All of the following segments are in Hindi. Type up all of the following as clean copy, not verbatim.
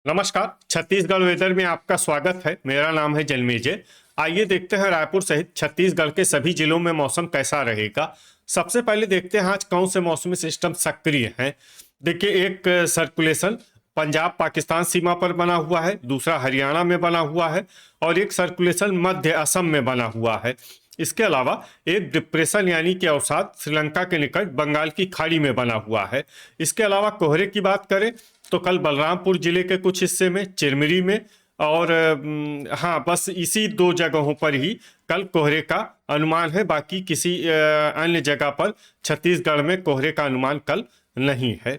नमस्कार। छत्तीसगढ़ वेदर में आपका स्वागत है। मेरा नाम है जन्मेजय। आइए देखते हैं रायपुर सहित छत्तीसगढ़ के सभी जिलों में मौसम कैसा रहेगा। सबसे पहले देखते हैं आज कौन से मौसमी सिस्टम सक्रिय हैं। देखिए, एक सर्कुलेशन पंजाब पाकिस्तान सीमा पर बना हुआ है, दूसरा हरियाणा में बना हुआ है और एक सर्कुलेशन मध्य असम में बना हुआ है। इसके अलावा एक डिप्रेशन यानी कि अवसाद श्रीलंका के निकट बंगाल की खाड़ी में बना हुआ है। इसके अलावा कोहरे की बात करें तो कल बलरामपुर जिले के कुछ हिस्से में, चिरमिरी में और हाँ, बस इसी दो जगहों पर ही कल कोहरे का अनुमान है। बाकी किसी अन्य जगह पर छत्तीसगढ़ में कोहरे का अनुमान कल नहीं है।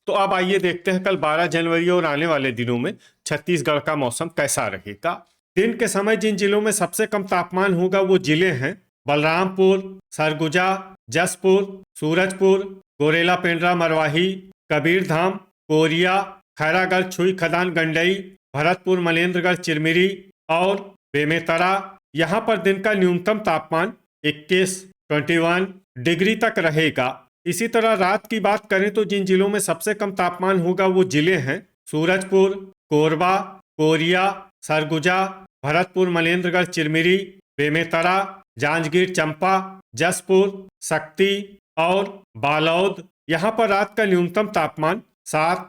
तो अब आइए देखते हैं कल 12 जनवरी और आने वाले दिनों में छत्तीसगढ़ का मौसम कैसा रहेगा। दिन के समय जिन जिलों में सबसे कम तापमान होगा वो जिले हैं बलरामपुर, सरगुजा, जसपुर, सूरजपुर, गोरेला पेंड्रा मरवाही, कबीरधाम, कोरिया, खैरागढ़, छुई खदान, गंडई, भरतपुर, मनेन्द्रगढ़, चिरमिरी और बेमेतरा। यहाँ पर दिन का न्यूनतम तापमान 21 डिग्री तक रहेगा। इसी तरह रात की बात करें तो जिन जिलों में सबसे कम तापमान होगा वो जिले हैं सूरजपुर, कोरबा, कोरिया, सरगुजा, भरतपुर, मनेन्द्रगढ़, चिरमिरी, बेमेतरा, जांजगीर चंपा, जसपुर, शक्ति और बालोद। यहाँ पर रात का न्यूनतम तापमान 7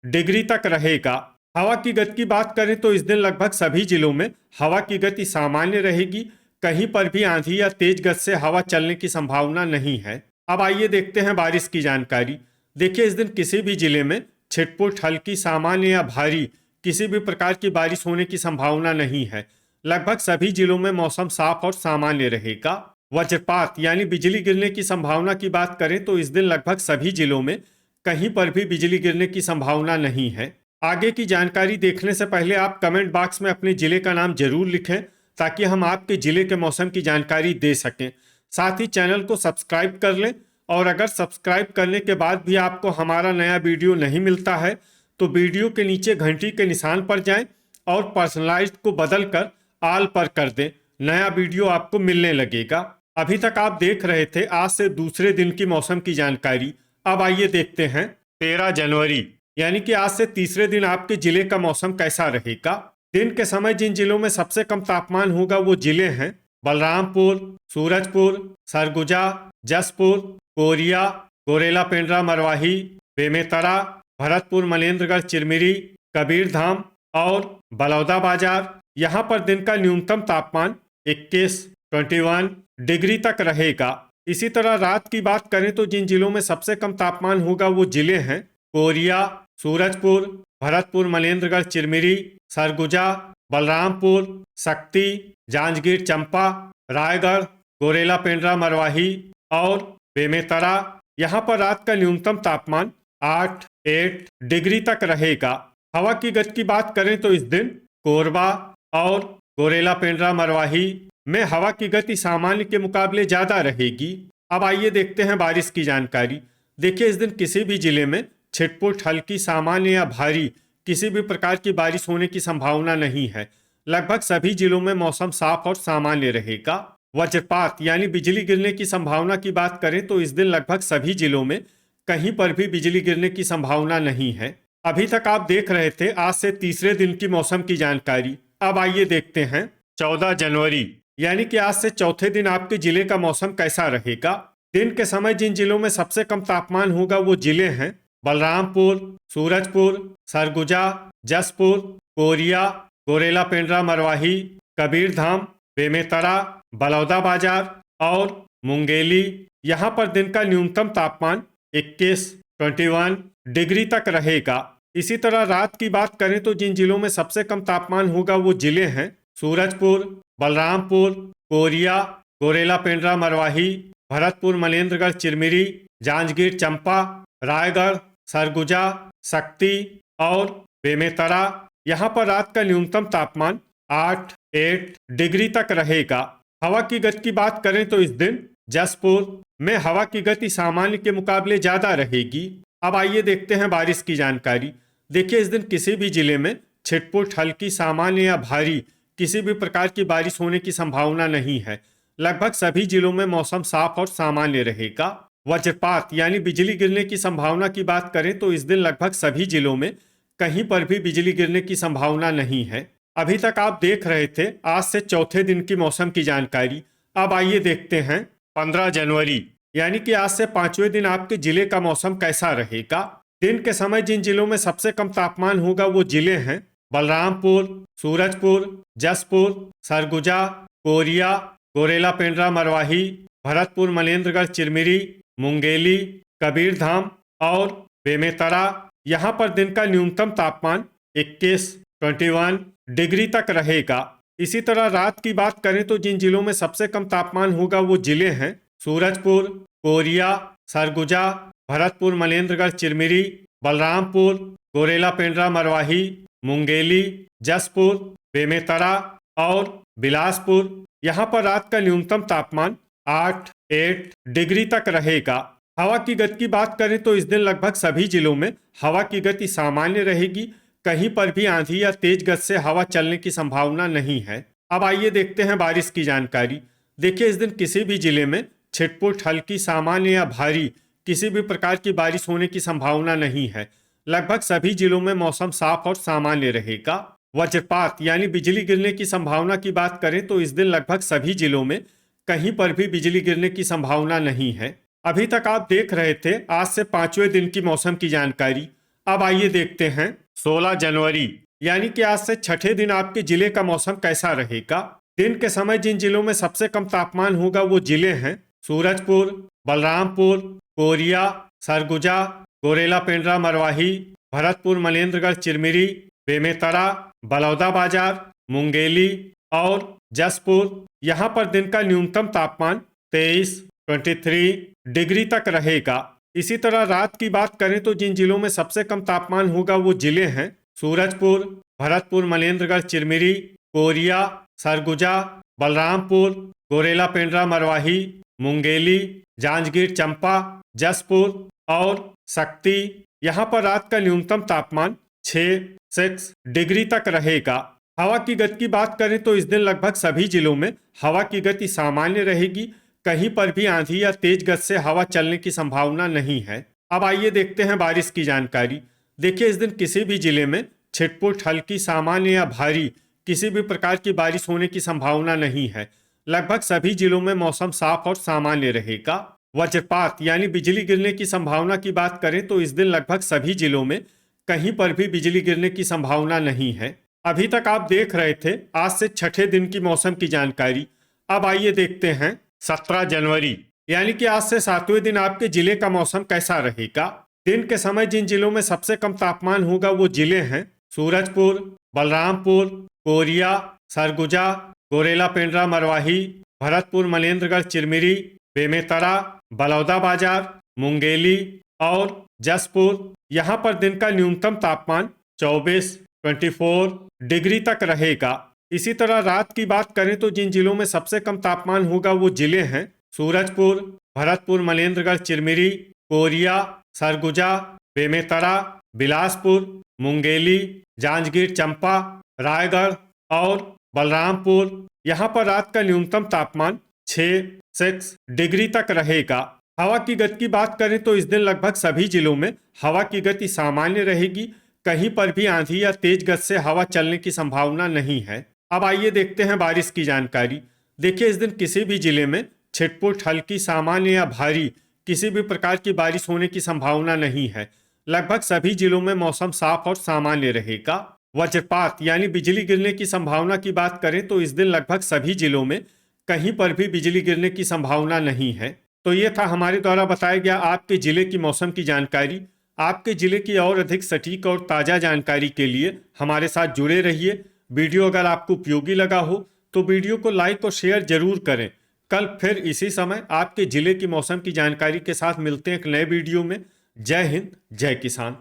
डिग्री तक रहेगा। हवा की गति की बात करें तो इस दिन लगभग सभी जिलों में हवा की गति सामान्य रहेगी। कहीं पर भी आंधी या तेज गति से हवा चलने की संभावना नहीं है। अब आइए देखते हैं बारिश की जानकारी। देखिए, इस दिन किसी भी जिले में छिटपुट, हल्की, सामान्य या भारी किसी भी प्रकार की बारिश होने की संभावना नहीं है। लगभग सभी जिलों में मौसम साफ और सामान्य रहेगा। वज्रपात यानी बिजली गिरने की संभावना की बात करें तो इस दिन लगभग सभी जिलों में कहीं पर भी बिजली गिरने की संभावना नहीं है। आगे की जानकारी देखने से पहले आप कमेंट बॉक्स में अपने जिले का नाम जरूर लिखें ताकि हम आपके जिले के मौसम की जानकारी दे सकें। साथ ही चैनल को सब्सक्राइब कर लें और अगर सब्सक्राइब करने के बाद भी आपको हमारा नया वीडियो नहीं मिलता है तो वीडियो के नीचे घंटी के निशान पर जाएं और पर्सनलाइज्ड को बदल कर आल पर कर दें। नया वीडियो आपको मिलने लगेगा। अभी तक आप देख रहे थे आज से दूसरे दिन की मौसम की जानकारी। अब आइए देखते हैं 13 जनवरी यानी कि आज से तीसरे दिन आपके जिले का मौसम कैसा रहेगा। दिन के समय जिन जिलों में सबसे कम तापमान होगा वो जिले हैं बलरामपुर, सूरजपुर, सरगुजा, जसपुर, कोरिया, गोरेला पेंड्रा मरवाही, बेमेतरा, भरतपुर, मनेन्द्रगढ़, चिरमिरी, कबीरधाम और बलौदाबाजार। यहाँ पर दिन का न्यूनतम तापमान 21 डिग्री तक रहेगा। इसी तरह रात की बात करें तो जिन जिलों में सबसे कम तापमान होगा वो जिले हैं कोरिया, सूरजपुर, भरतपुर, मनेन्द्रगढ़, चिरमिरी, सरगुजा, बलरामपुर, शक्ति, जांजगीर चंपा, रायगढ़, गोरेला पेंड्रा मरवाही और बेमेतरा। यहाँ पर रात का न्यूनतम तापमान 8 डिग्री तक रहेगा। हवा की गति की बात करें तो इस दिन कोरबा और गोरेला पेंड्रा मरवाही में हवा की गति सामान्य के मुकाबले ज्यादा रहेगी। अब आइए देखते हैं बारिश की जानकारी। देखिए, इस दिन किसी भी जिले में छिटपुट, हल्की, सामान्य या भारी किसी भी प्रकार की बारिश होने की संभावना नहीं है। लगभग सभी जिलों में मौसम साफ और सामान्य रहेगा। वज्रपात यानी बिजली गिरने की संभावना की बात करें तो इस दिन लगभग सभी जिलों में कहीं पर भी बिजली गिरने की संभावना नहीं है। अभी तक आप देख रहे थे आज से तीसरे दिन की मौसम की जानकारी। अब आइए देखते हैं 14 जनवरी यानी कि आज से चौथे दिन आपके जिले का मौसम कैसा रहेगा। दिन के समय जिन जिलों में सबसे कम तापमान होगा वो जिले हैं बलरामपुर, सूरजपुर, सरगुजा, जसपुर, कोरिया, गोरेला पेंड्रा मरवाही, कबीरधाम, बेमेतरा, बलौदाबाजार और मुंगेली। यहाँ पर दिन का न्यूनतम तापमान 21 डिग्री तक रहेगा। इसी तरह रात की बात करें तो जिन जिलों में सबसे कम तापमान होगा वो जिले हैं सूरजपुर, बलरामपुर, कोरिया, गोरेला पेंड्रा मरवाही, भरतपुर, मनेन्द्रगढ़, चिरमिरी, जांजगीर चंपा, रायगढ़, सरगुजा, शक्ति और बेमेतरा। यहाँ पर रात का न्यूनतम तापमान 8 डिग्री तक रहेगा। हवा की गति की बात करें तो इस दिन जसपुर में हवा की गति सामान्य के मुकाबले ज्यादा रहेगी। अब आइए देखते हैं बारिश की जानकारी। देखिए, इस दिन किसी भी जिले में छिटपुट, हल्की, सामान्य या भारी किसी भी प्रकार की बारिश होने की संभावना नहीं है। लगभग सभी जिलों में मौसम साफ और सामान्य रहेगा। वज्रपात यानी बिजली गिरने की संभावना की बात करें तो इस दिन लगभग सभी जिलों में कहीं पर भी बिजली गिरने की संभावना नहीं है। अभी तक आप देख रहे थे आज से चौथे दिन की मौसम की जानकारी। अब आइए देखते हैं 15 जनवरी यानी कि आज से पांचवें दिन आपके जिले का मौसम कैसा रहेगा। दिन के समय जिन जिलों में सबसे कम तापमान होगा वो जिले हैं बलरामपुर, सूरजपुर, जसपुर, सरगुजा, कोरिया, गोरेला पेंड्रा मरवाही, भरतपुर, मनेन्द्रगढ़, चिरमिरी, मुंगेली, कबीरधाम और बेमेतरा। यहाँ पर दिन का न्यूनतम तापमान 21 डिग्री तक रहेगा। इसी तरह रात की बात करें तो जिन जिलों में सबसे कम तापमान होगा वो जिले हैं सूरजपुर, कोरिया, सरगुजा, भरतपुर, मनेन्द्रगढ़, चिरमिरी, बलरामपुर, गोरेला पेंड्रा मरवाही, मुंगेली, जसपुर, बेमेतरा और बिलासपुर। यहाँ पर रात का न्यूनतम तापमान 8 डिग्री तक रहेगा। हवा की गति की बात करें तो इस दिन लगभग सभी जिलों में हवा की गति सामान्य रहेगी। कहीं पर भी आंधी या तेज गति से हवा चलने की संभावना नहीं है। अब आइए देखते हैं बारिश की जानकारी। देखिए इस दिन किसी भी जिले में छिटपुट, हल्की, सामान्य या भारी किसी भी प्रकार की बारिश होने की संभावना नहीं है। लगभग सभी जिलों में मौसम साफ और सामान्य रहेगा। वज्रपात यानी बिजली गिरने की संभावना की बात करें तो इस दिन लगभग सभी जिलों में कहीं पर भी बिजली गिरने की संभावना नहीं है। अभी तक आप देख रहे थे आज से पांचवें दिन की मौसम की जानकारी। अब आइए देखते हैं 16 जनवरी यानी कि आज से छठे दिन आपके जिले का मौसम कैसा रहेगा। दिन के समय जिन जिलों में सबसे कम तापमान होगा वो जिले हैं सूरजपुर, बलरामपुर, कोरिया, सरगुजा, गोरेला पेंड्रा मरवाही, भरतपुर, मनेन्द्रगढ़, चिरमिरी, बेमेतरा, बलौदाबाजार, मुंगेली और जसपुर। यहाँ पर दिन का न्यूनतम तापमान 23 डिग्री तक रहेगा। इसी तरह रात की बात करें तो जिन जिलों में सबसे कम तापमान होगा वो जिले हैं सूरजपुर, भरतपुर, मनेन्द्रगढ़, चिरमिरी, कोरिया, सरगुजा, बलरामपुर, गोरेला पेंड्रा मरवाही, मुंगेली, जांजगीर चंपा, जसपुर और शक्ति। यहाँ पर रात का न्यूनतम तापमान 6 डिग्री तक रहेगा। हवा की गति की बात करें तो इस दिन लगभग सभी जिलों में हवा की गति सामान्य रहेगी। कहीं पर भी आंधी या तेज गति से हवा चलने की संभावना नहीं है। अब आइए देखते हैं बारिश की जानकारी। देखिए इस दिन किसी भी जिले में छिटपुट, हल्की, सामान्य या भारी किसी भी प्रकार की बारिश होने की संभावना नहीं है। लगभग सभी जिलों में मौसम साफ और सामान्य रहेगा। वज्रपात यानी बिजली गिरने की संभावना की बात करें तो इस दिन लगभग सभी जिलों में कहीं पर भी बिजली गिरने की संभावना नहीं है। अभी तक आप देख रहे थे आज से छठे दिन की मौसम की जानकारी। अब आइए देखते हैं 17 जनवरी यानी कि आज से सातवें दिन आपके जिले का मौसम कैसा रहेगा। दिन के समय जिन जिलों में सबसे कम तापमान होगा वो जिले हैं सूरजपुर, बलरामपुर, कोरिया, सरगुजा, गोरेला पेंड्रा मरवाही, भरतपुर, मनेन्द्रगढ़, चिरमिरी, बेमेतरा, बलौदाबाजार, मुंगेली और जसपुर। यहाँ पर दिन का न्यूनतम तापमान 24 डिग्री तक रहेगा। इसी तरह रात की बात करें तो जिन जिलों में सबसे कम तापमान होगा वो जिले हैं सूरजपुर, भरतपुर, मनेन्द्रगढ़, चिरमिरी, कोरिया, सरगुजा, बेमेतरा, बिलासपुर, मुंगेली, जांजगीर चंपा, रायगढ़ और बलरामपुर। यहाँ पर रात का न्यूनतम तापमान 6 डिग्री तक रहेगा। हवा की गति की बात करें तो इस दिन लगभग सभी जिलों में हवा की गति सामान्य रहेगी। कहीं पर भी आंधी या तेज गति से हवा चलने की संभावना नहीं है। अब आइए देखते हैं बारिश की जानकारी। देखिए इस दिन किसी भी जिले में छिटपुट, हल्की, सामान्य या भारी किसी भी प्रकार की बारिश होने की संभावना नहीं है। लगभग सभी जिलों में मौसम साफ और सामान्य रहेगा। वज्रपात यानी बिजली गिरने की संभावना की बात करें तो इस दिन लगभग सभी जिलों में कहीं पर भी बिजली गिरने की संभावना नहीं है। तो ये था हमारे द्वारा बताया गया आपके जिले की मौसम की जानकारी। आपके जिले की और अधिक सटीक और ताज़ा जानकारी के लिए हमारे साथ जुड़े रहिए। वीडियो अगर आपको उपयोगी लगा हो तो वीडियो को लाइक और शेयर जरूर करें। कल फिर इसी समय आपके जिले की मौसम की जानकारी के साथ मिलते हैं एक नए वीडियो में। जय हिंद, जय किसान।